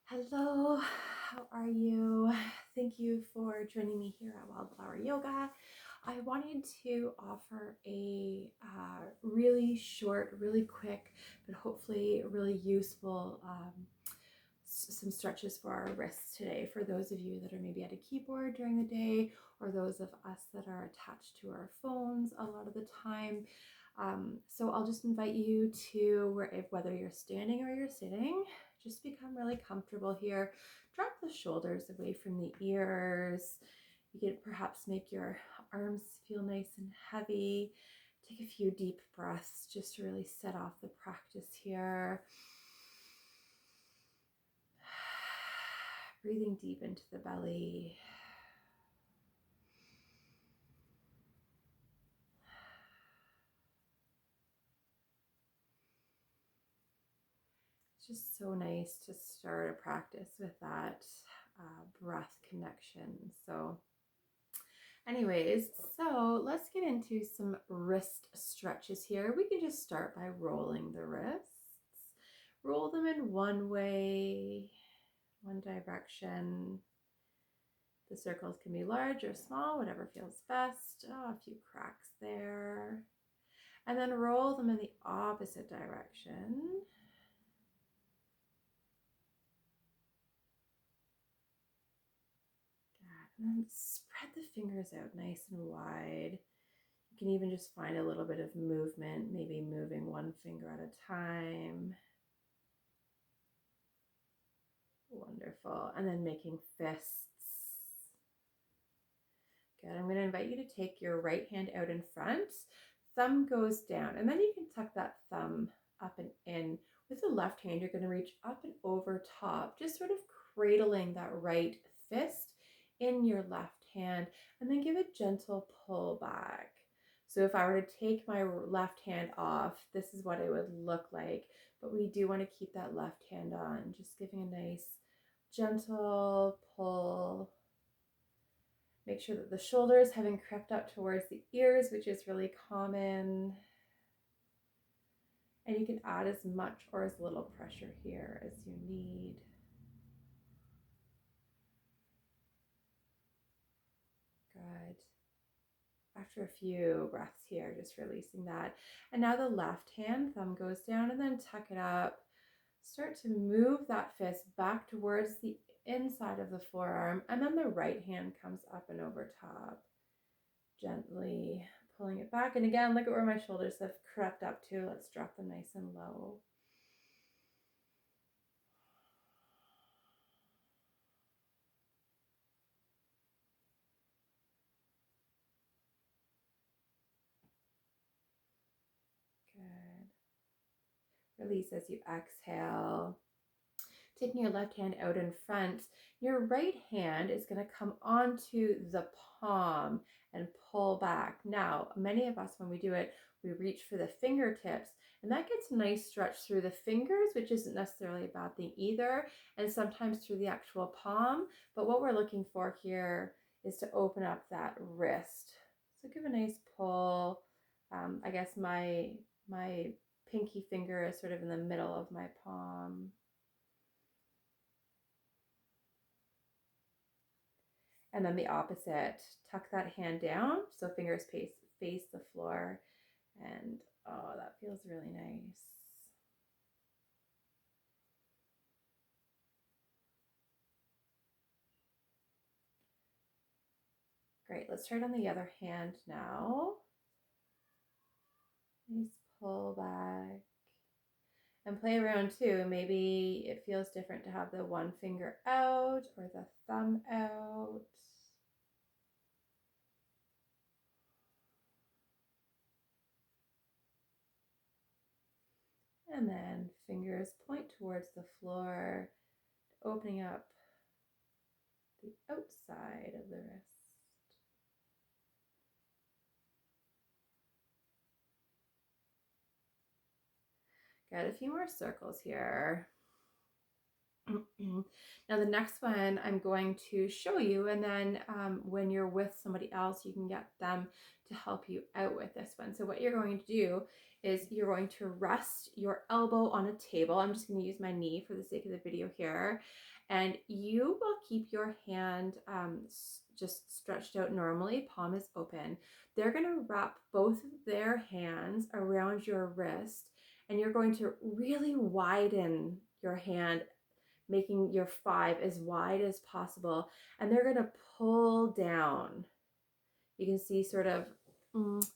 Hello, how are you? Thank you for joining me here at Wildflower Yoga. I wanted to offer a really short, really quick, but hopefully really useful some stretches for our wrists today for those of you that are maybe at a keyboard during the day or those of us that are attached to our phones a lot of the time. So I'll just invite you to, whether you're standing or you're sitting, just become really comfortable here. Drop the shoulders away from the ears. You can perhaps make your arms feel nice and heavy. Take a few deep breaths just to really set off the practice here. Breathing deep into the belly. It's just so nice to start a practice with that breath connection. So anyways, so let's get into some wrist stretches here. We can just start by rolling the wrists. Roll them in one way, one direction. The circles can be large or small, whatever feels best. Oh, a few cracks there. And then roll them in the opposite direction. And then spread the fingers out nice and wide. You can even just find a little bit of movement, maybe moving one finger at a time. Wonderful. And then making fists. Good. I'm going to invite you to take your right hand out in front. Thumb goes down, and then you can tuck that thumb up and in. With the left hand, you're going to reach up and over top, just sort of cradling that right fist in your left hand, and then give a gentle pull back. So if I were to take my left hand off, this is what it would look like, but we do want to keep that left hand on, just giving a nice gentle pull. Make sure that the shoulders haven't crept up towards the ears, which is really common. And you can add as much or as little pressure here as you need. Good. After a few breaths here, just releasing that. And now the left hand, thumb goes down and then tuck it up. Start to move that fist back towards the inside of the forearm, and then the right hand comes up and over top. Gently pulling it back. And again, look at where my shoulders have crept up to. Let's drop them nice and low. Good. Release as you exhale. Taking your left hand out in front, your right hand is going to come onto the palm and pull back. Now, many of us, when we do it, we reach for the fingertips, and that gets a nice stretch through the fingers, which isn't necessarily a bad thing either, and sometimes through the actual palm. But what we're looking for here is to open up that wrist. So give a nice pull. I guess my pinky finger is sort of in the middle of my palm. And then the opposite, tuck that hand down so fingers face the floor. And oh, that feels really nice. Great, let's try it on the other hand now. Nice pull back. And play around too. Maybe it feels different to have the one finger out or the thumb out. And then fingers point towards the floor, opening up the outside of the wrist. Got a few more circles here. Now the next one I'm going to show you, and then when you're with somebody else, you can get them to help you out with this one. So what you're going to do is you're going to rest your elbow on a table. I'm just going to use my knee for the sake of the video here. And you will keep your hand just stretched out normally, palm is open. They're going to wrap both of their hands around your wrist, and you're going to really widen your hand, making your 5 as wide as possible. And they're going to pull down. You can see sort of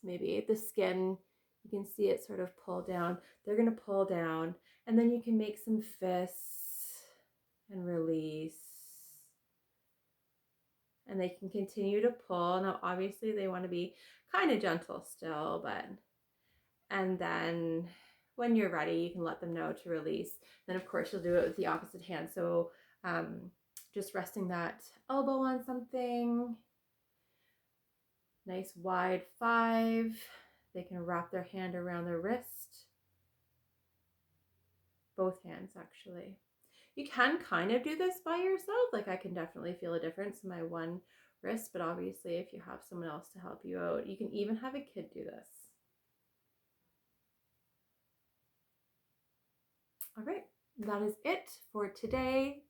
maybe the skin, you can see it sort of pull down. They're going to pull down, and then you can make some fists and release. And they can continue to pull. Now, obviously, they want to be kind of gentle still, but, and then when you're ready, you can let them know to release. Then, of course, you'll do it with the opposite hand. So, just resting that elbow on something. Nice wide 5. They can wrap their hand around their wrist. Both hands, actually. You can kind of do this by yourself. Like, I can definitely feel a difference in my one wrist, but obviously if you have someone else to help you out, you can even have a kid do this. All right, that is it for today.